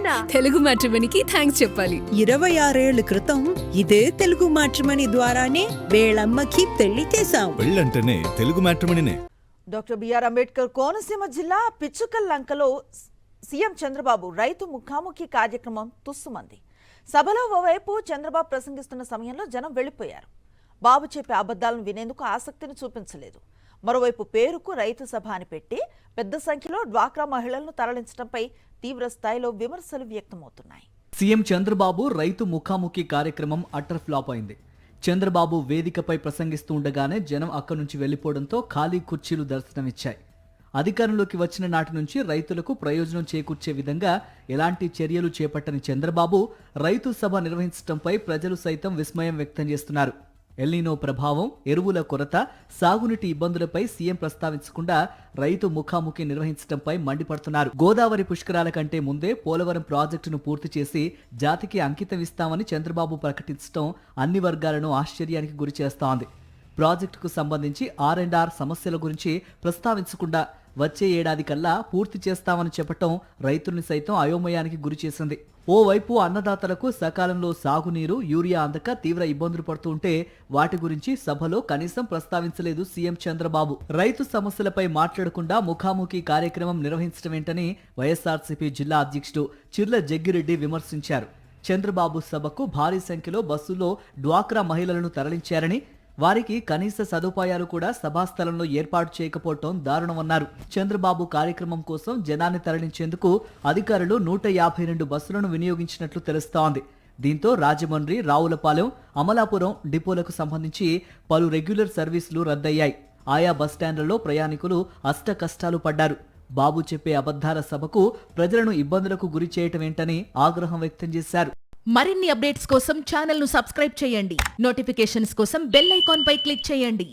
థ్యాంక్సా? Telugu మ్యాట్రిమనీకి thanks చెప్పాలి. 26 ఏళ్ల క్రితం ఇదే తెలుగు మ్యాట్రిమనీ ద్వారానే వేళమ్మకి పెళ్లి చేశాం. పెళ్ళంటేనే తెలుగు మ్యాట్రిమనీనే. డాక్టర్ బిఆర్ అంబేద్కర్ కోనసీమ జిల్లా పిచ్చుకల్లంకలో సీఎం చంద్రబాబు రైతు ముఖాముఖి కార్యక్రమం తుస్సుమంది. సభలో ఓవైపు చంద్రబాబు ప్రసంగిస్తున్న సమయంలో జనం వెళ్లిపోయారు. బాబు చెప్పే అబద్ధాలను వినేందుకు ఆసక్తిని చూపించలేదు. మరోవైపు పేరుకు రైతు సభ అని పెట్టి పెద్ద సంఖ్యలో డ్వాక్రా మహిళలను తరలించడంపై తీవ్ర స్థాయిలో విమర్శలు వ్యక్తమవుతున్నాయి. సీఎం చంద్రబాబు రైతు ముఖాముఖి కార్యక్రమం అటర్ ఫ్లాప్ అయింది. చంద్రబాబు వేదికపై ప్రసంగిస్తూ ఉండగానే జనం అక్కడి నుంచి వెళ్లిపోవడంతో ఖాళీ కుర్చీలు దర్శనమిచ్చాయి. అధికారంలోకి వచ్చిన నాటి నుంచి రైతులకు ప్రయోజనం చేకూర్చే విధంగా ఎలాంటి చర్యలు చేపట్టని చంద్రబాబు రైతు సభ నిర్వహించడంపై ప్రజలు సైతం విస్మయం వ్యక్తం చేస్తున్నారు. ఎల్నినో ప్రభావం, ఎరువుల కొరత, సాగునీటి ఇబ్బందులపై సీఎం ప్రస్తావించకుండా రైతు ముఖాముఖి నిర్వహించడంపై మండిపడుతున్నారు. గోదావరి పుష్కరాల కంటే ముందే పోలవరం ప్రాజెక్టును పూర్తి చేసి జాతికి అంకితం ఇస్తామని చంద్రబాబు ప్రకటించడం అన్ని వర్గాలను ఆశ్చర్యానికి గురి చేస్తోంది. ప్రాజెక్టుకు సంబంధించి R&R సమస్యల గురించి ప్రస్తావించకుండా వచ్చే ఏడాది కల్లా పూర్తి చేస్తామని చెప్పటం రైతుల్ని సైతం అయోమయానికి గురి చేసింది. ఓవైపు అన్నదాతలకు సకాలంలో సాగునీరు, యూరియా అందక తీవ్ర ఇబ్బందులు పడుతుంటే వాటి గురించి సభలో కనీసం ప్రస్తావించలేదు సీఎం చంద్రబాబు. రైతు సమస్యలపై మాట్లాడకుండా ముఖాముఖి కార్యక్రమం నిర్వహించడమేంటని వైఎస్ఆర్సీపీ జిల్లా అధ్యక్షుడు చిర్ల జగ్గిరెడ్డి విమర్శించారు. చంద్రబాబు సభకు భారీ సంఖ్యలో బస్సుల్లో డ్వాక్రా మహిళలను తరలించారని, వారికి కనీస సదుపాయాలు కూడా సభాస్థలంలో ఏర్పాటు చేయకపోవటం దారుణమన్నారు. చంద్రబాబు కార్యక్రమం కోసం జనాన్ని తరలించేందుకు అధికారులు 152 బస్సులను వినియోగించినట్లు తెలుస్తోంది. దీంతో రాజమండ్రి, రావులపాలెం, అమలాపురం డిపోలకు సంబంధించి పలు రెగ్యులర్ సర్వీసులు రద్దయ్యాయి. ఆయా బస్టాండ్లలో ప్రయాణికులు అష్ట కష్టాలు పడ్డారు. బాబు చెప్పే అబద్ధాల సభకు ప్రజలను ఇబ్బందులకు గురి చేయటమేంటని ఆగ్రహం వ్యక్తం చేశారు. మరిన్ని అప్డేట్స్ కోసం ఛానల్ ను సబ్స్క్రైబ్ చేయండి. నోటిఫికేషన్స్ కోసం బెల్ ఐకాన్ పై క్లిక్ చేయండి.